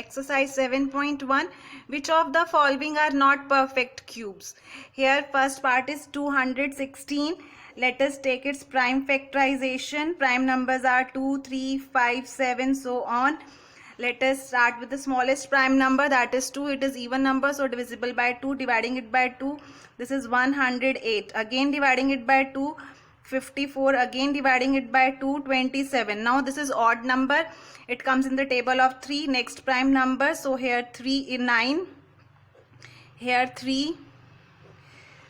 exercise 7.1. Which of the following are not perfect cubes? Here first part is 216. Let us take its prime factorization. Prime numbers are 2, 3, 5, 7, so on. Let us start with the smallest prime number, that is 2. It is even number, so divisible by 2. Dividing it by 2, this is 108. Again dividing it by 2, 54. Again dividing it by 2, 27. Now this is odd number. It comes in the table of 3. Next prime number. So here 3 is 9. Here 3.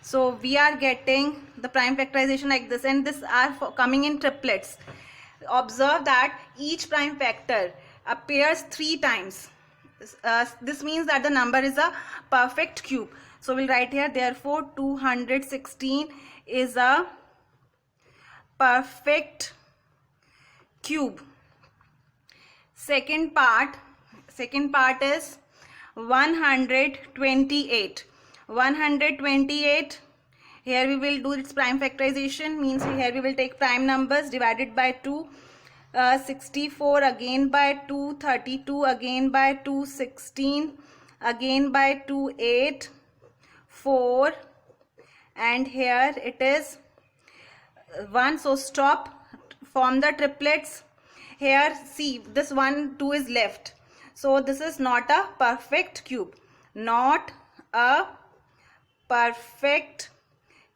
So we are getting the prime factorization like this, and this are coming in triplets. Observe that each prime factor appears 3 times. This means that the number is a perfect cube. So we'll write here, therefore 216 is a perfect cube. Second part is 128. 128, here we will do its prime factorization, means here we will take prime numbers divided by 2. 64 again by 2, 32 again by 2, 16 again by 2, 8, 4, and here it is 1. So stop, form the triplets. Here see, this 1, 2 is left, so this is not a perfect cube. Not a perfect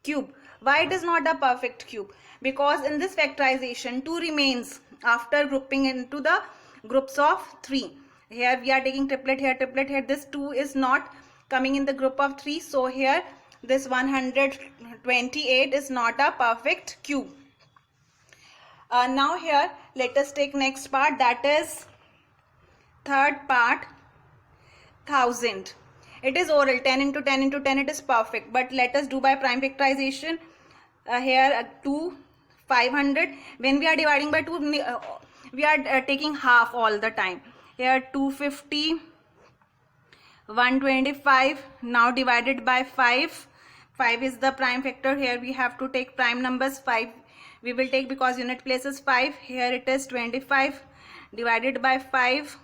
cube. Why it is not a perfect cube? Because in this factorization 2 remains after grouping into the groups of 3. Here we are taking triplet, here triplet, here this 2 is not coming in the group of 3. So here this 128 is not a perfect cube. Now here let us take next part, that is third part, 1000. It is oral, 10 into 10 into 10, it is perfect, but let us do by prime factorization. Here 2, 500. When we are dividing by 2, we are taking half all the time. Here 250, 125. Now divided by 5. 5 is the prime factor. Here we have to take prime numbers. 5 we will take because unit place is 5. Here it is 25 divided by 5.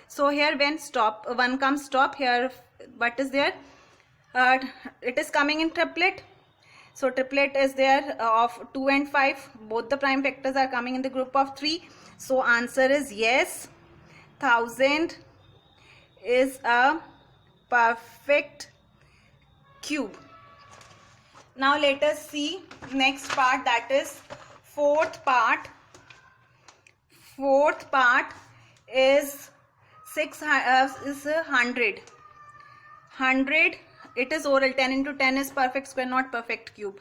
So here when stop, 1 comes stop, here what is there? It is coming in triplet. So triplet is there of 2 and 5. Both the prime factors are coming in the group of 3. So answer is yes, 1000 is a perfect cube. Now let us see next part, that is fourth part. Fourth part is 100. 100, it is oral, 10 into 10 is perfect square, not perfect cube.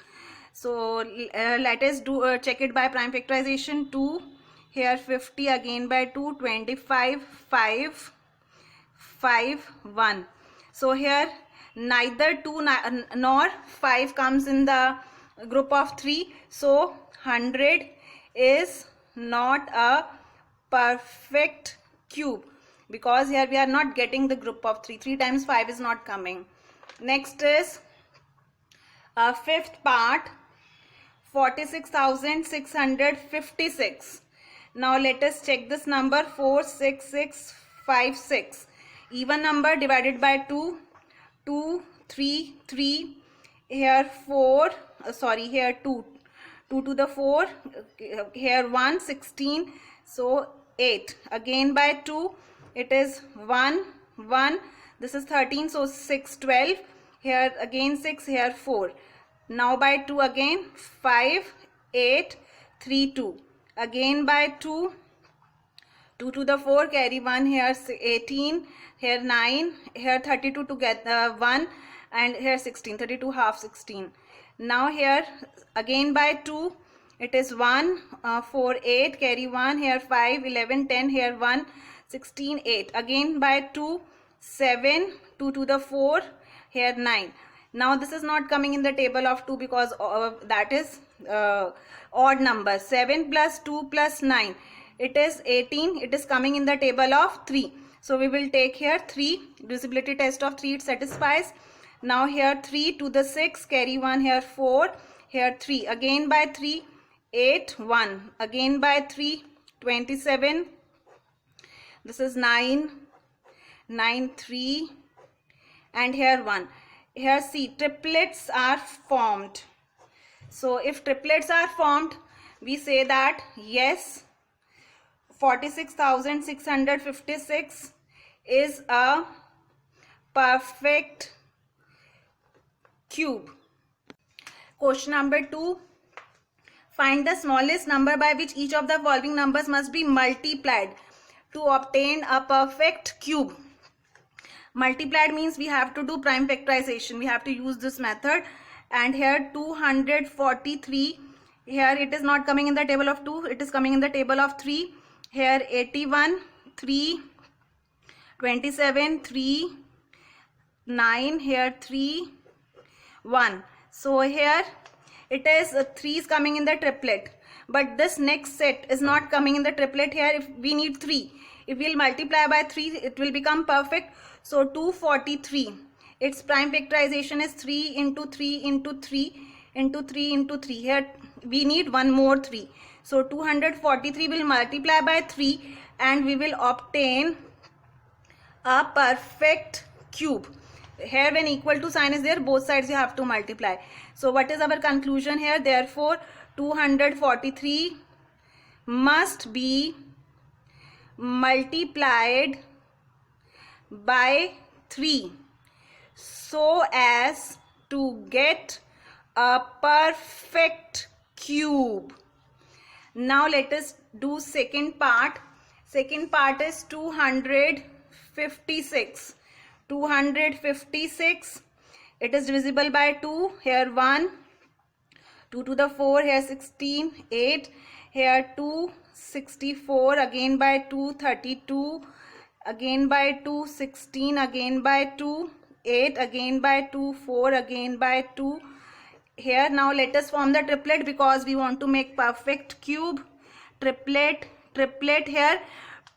So let us do check it by prime factorization. 2, here 50 again by 2, 25, 5, 5, 1. So here neither 2 nor 5 comes in the group of 3. So 100 is not a perfect cube, because here we are not getting the group of 3. 3 times 5 is not coming. Next is fifth part, 46,656. Now let us check this number, 46656. Even number divided by 2, 2, 3, 3. Here 4, here 2. 2 to the 4. Here 1, 16. So 8. Again by 2. It is 1, 1. This is 13, so 6, 12. Here again 6, here 4. Now by 2 again, 5, 8, 3, 2. Again by 2, 2 to the 4, carry 1, here 18, here 9, here 32 to get 1, and here 16, 32 half 16. Now here again by 2, it is 1, 4, 8, carry 1, here 5, 11, 10, here 1, 16, 8. Again by 2, 7, 2 to the 4, here 9. Now this is not coming in the table of 2 because that is odd number. 7 plus 2 plus 9, it is 18. It is coming in the table of 3. So we will take here 3. Divisibility test of 3, it satisfies. Now here 3 to the 6, carry 1, here 4, here 3. Again by 3, 8, 1. Again by 3, 27. This is 9, 9 3, and here 1. Here see, triplets are formed. So if triplets are formed, we say that yes, 46,656 is a perfect cube. Question number 2. Find the smallest number by which each of the following numbers must be multiplied to obtain a perfect cube. Multiplied means we have to do prime factorization. We have to use this method. And here 243. Here it is not coming in the table of 2. It is coming in the table of 3. Here 81, 3, 27, 3, 9. Here 3, 1. So here it is 3 is coming in the triplet, but this next set is not coming in the triplet. Here if we need 3, if we'll multiply by 3, it will become perfect. So 243, its prime factorization is 3 into 3 into 3 into 3 into 3. Here we need one more 3. So 243 will multiply by 3 and we will obtain a perfect cube. Here when equal to sign is there, both sides you have to multiply. So what is our conclusion here? Therefore 243 must be multiplied by 3 so as to get a perfect cube. Now let us do second part. Second part is 256. 256, it is divisible by 2. Here 1, 2 to the 4, here 16, 8, here 2, 64, again by 2, 32, again by 2, 16, again by 2, 8, again by 2, 4, again by 2. Here now let us form the triplet because we want to make perfect cube. Triplet, here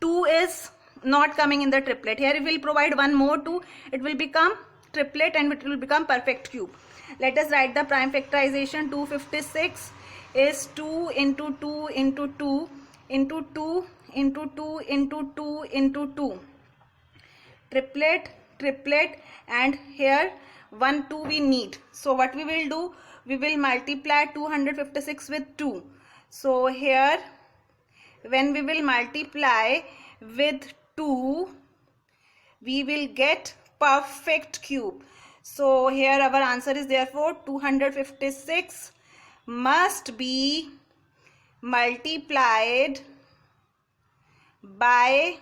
2 is not coming in the triplet. Here we will provide one more 2, it will become triplet and it will become perfect cube. Let us write the prime factorization. 256 is 2 into 2 into 2 into 2 into 2 into 2 into 2. Triplet, and here 1 2 we need. So what we will do, we will multiply 256 with 2. So here when we will multiply with 2, we will get perfect cube. So here our answer is therefore 256 must be multiplied by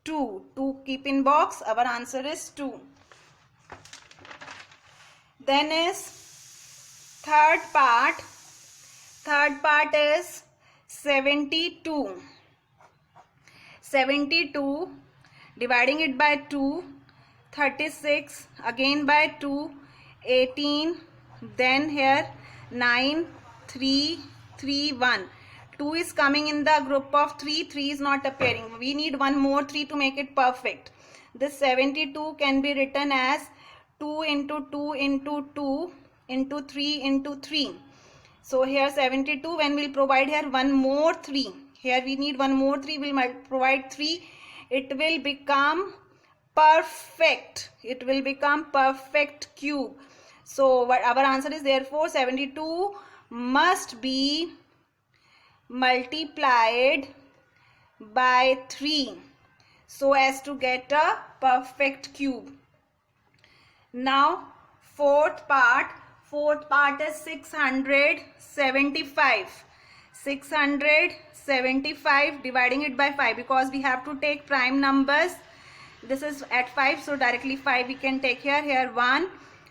2. 2 keep in box, our answer is 2. Then is third part. Third part is 72. 72, dividing it by 2, 36, again by 2, 18, then here 9, 3, 3, 1. 2 is coming in the group of 3, 3 is not appearing. We need one more 3 to make it perfect. This 72 can be written as 2 into 2 into 2 into 3 into 3. So here 72, when we'll provide here one more 3. Here we need one more 3, we'll provide 3. It will become perfect. It will become perfect cube. So what our answer is therefore 72 must be multiplied by 3 so as to get a perfect cube. Now fourth part is 675. 675, dividing it by 5 because we have to take prime numbers. This is at 5, so directly 5 we can take here. Here 1,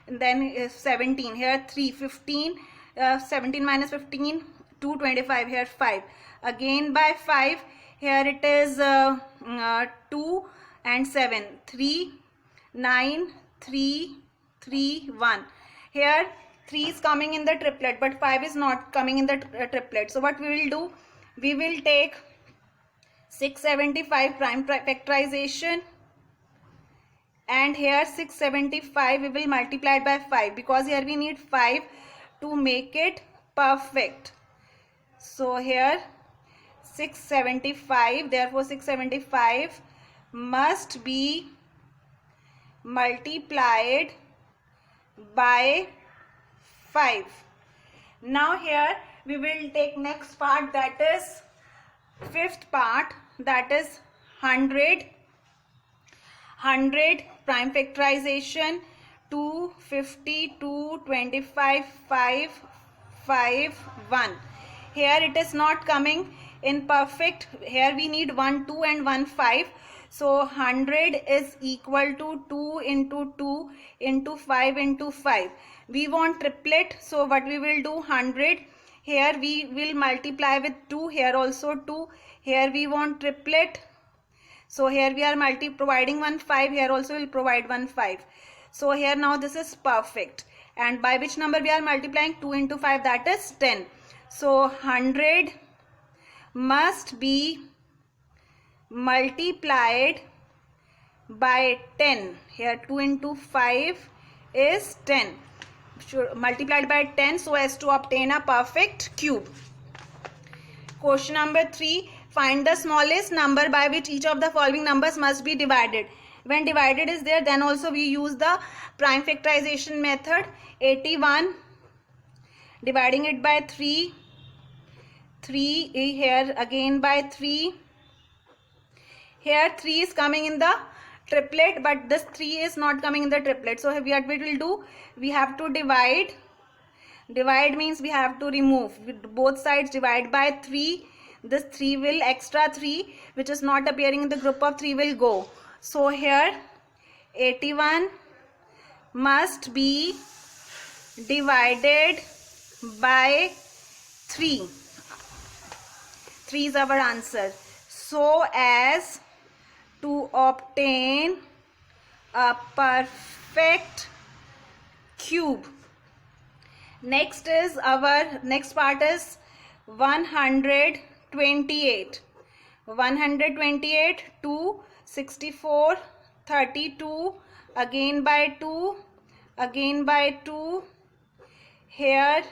and then 17, here 3, 15, 17 minus 15, 2, 25, here 5. Again by 5, here it is 2 and 7, 3, 9, 3, 3, 1. Here 3 is coming in the triplet, but 5 is not coming in the triplet. So what we will do, we will take 675 prime factorization, and here 675 we will multiply it by 5 because here we need 5 to make it perfect. So here 675, therefore 675 must be multiplied by 5. Now here we will take next part, that is fifth part, that is 100 prime factorization, 250, 225, 5, 5, 1. Here it is not coming in perfect. Here we need 1 2 and 1 5. So 100 is equal to 2 into 2 into 5 into 5. We want triplet, so what we will do, 100, here we will multiply with 2, here also 2, here we want triplet, so here we are providing 1 5, here also will provide 1 5. So here now this is perfect, and by which number we are multiplying? 2 into 5, that is 10. So 100 must be multiplied by 10. Here 2 into 5 is 10. Multiplied by 10 so as to obtain a perfect cube. Question number 3. Find the smallest number by which each of the following numbers must be divided. When divided is there, then also we use the prime factorization method. 81, dividing it by 3, 3 here again by 3. Here 3 is coming in the triplet, but this 3 is not coming in the triplet. So what we will do, we have to divide. Divide means we have to remove. With both sides divide by 3. This 3 will, extra 3 which is not appearing in the group of 3 will go. So here 81 must be divided by 3. 3 is our answer. So as to obtain a perfect cube. Next is our next part is 128. 128, 2, 64, 32, again by 2, again by 2. Here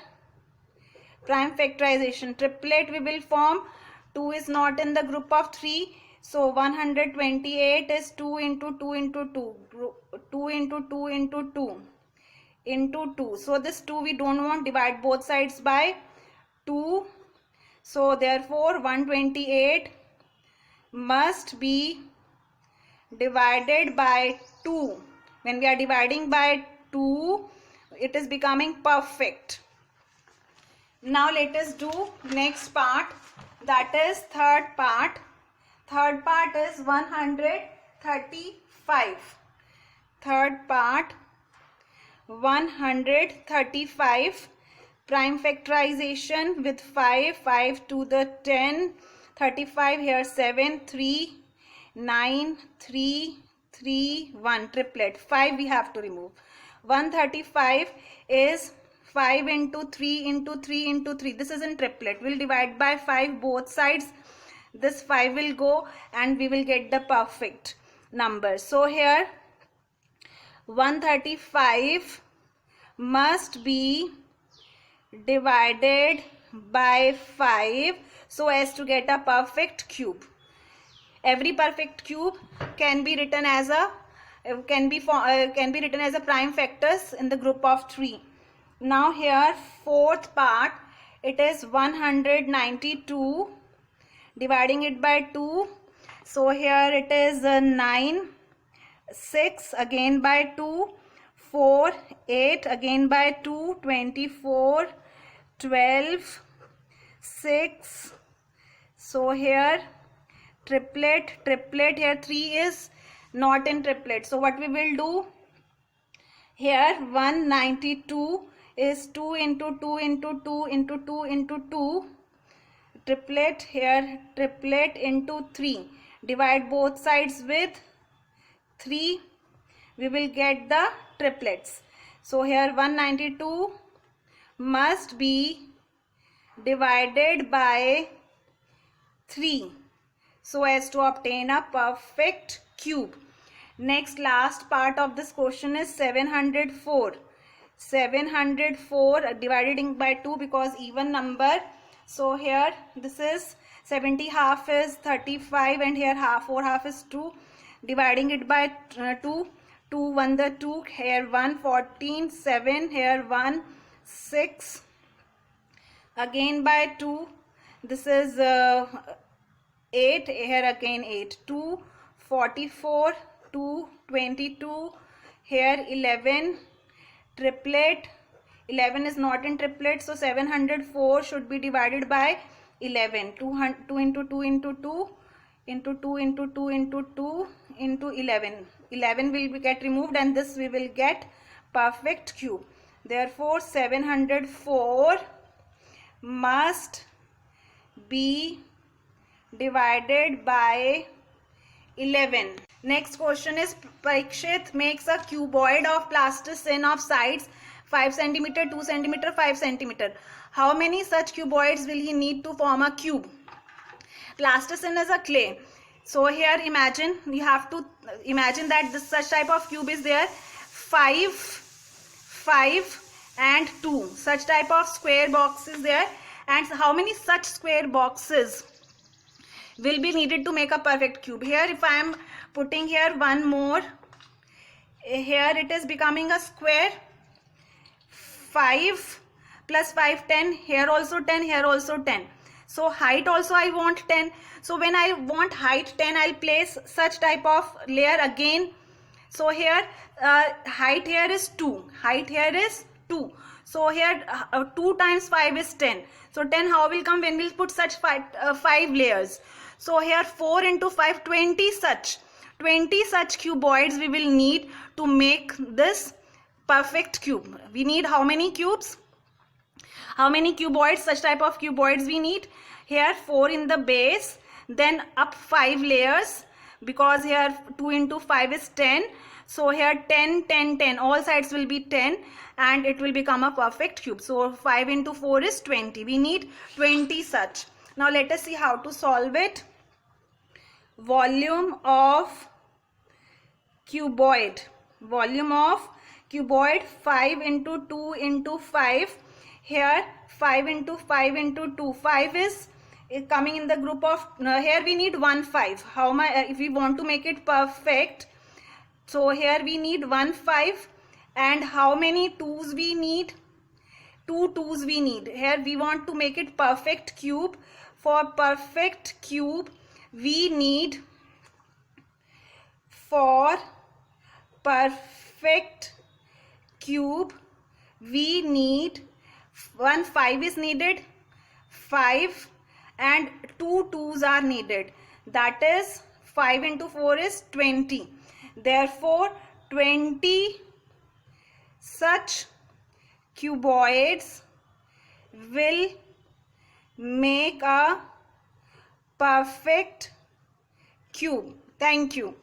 prime factorization, triplet we will form. 2 is not in the group of 3. So 128 is 2 into 2 into 2. 2 into 2 into 2 into 2. So this 2 we don't want, divide both sides by 2. So therefore 128 must be divided by 2. When we are dividing by 2, it is becoming perfect. Now let us do next part, that is third part. Third part is 135. Third part 135, prime factorization with 5, 5 to the 10, 35, here 7, 3, 9, 3, 3, 1, triplet. 5 we have to remove. 135 is 5 into 3 into 3 into 3. This is in triplet. We'll divide by 5 both sides. This 5 will go and we will get the perfect number. So here 135 must be divided by 5 so as to get a perfect cube. Every perfect cube can be written as a written as a prime factors in the group of 3. Now here fourth part, it is 192, dividing it by 2. So here it is 9, 6 again by 2, 4, 8 again by 2, 24, 12, 6. So here triplet, here 3 is not in triplet. So what we will do, here 192 is 2 into 2 into 2 into 2 into 2. Triplet, here triplet into 3. Divide both sides with 3. We will get the triplets. So here 192 must be divided by 3 so as to obtain a perfect cube. Next, last part of this question is 704. 704 divided by 2 because even number. So here this is 70, half is 35 and here half, 4 half is 2. Dividing it by 2, 2 1 the 2, here 1 14, 7, here 1 6, again by 2, this is 8, here again 8, 2 44, 2 22, here 11, triplet, 11 is not in triplet, so 704 should be divided by 11, 2 into 2 into 2 into 2 into 2 into 2 into 11, 11 will get removed and this we will get perfect cube. Therefore 704 must be divided by 11. Next question is, Parikshit makes a cuboid of plasticine of sides 5 cm, 2 cm, 5 cm. How many such cuboids will he need to form a cube? Plasticine is a clay. So here imagine, you have to imagine that this such type of cube is there, 5, 5 and 2. Such type of square box is there, and how many such square boxes will be needed to make a perfect cube? Here if I am putting here one more, here it is becoming a square, 5 plus 5 10, here also 10, here also 10. So height also I want 10. So when I want height 10, I'll place such type of layer again. So here height here is 2, height here is 2. So here 2 times 5 is 10. So 10 how will come when we'll put such 5 layers? So here 4 into 5, 20 such cuboids we will need to make this perfect cube. We need how many cubes? How many cuboids, such type of cuboids we need? Here 4 in the base, then up 5 layers, because here 2 into 5 is 10. So here 10, 10, 10, all sides will be 10 and it will become a perfect cube. So 5 into 4 is 20. We need 20 such. Now let us see how to solve it. Volume of cuboid. Volume of cuboid 5 into 2 into 5. Here 5 into 5 into 2. 5 is coming in the group of, here we need 1 5. How much if we want to make it perfect? So here we need 1 5, and how many 2's we need? 2 2's we need. Here we want to make it perfect cube. For perfect cube we need, for perfect cube we need 1 5 is needed, 5 and 2 2's are needed. That is 5 into 4 is 20. Therefore 20 such cuboids will make a perfect cube. Thank you.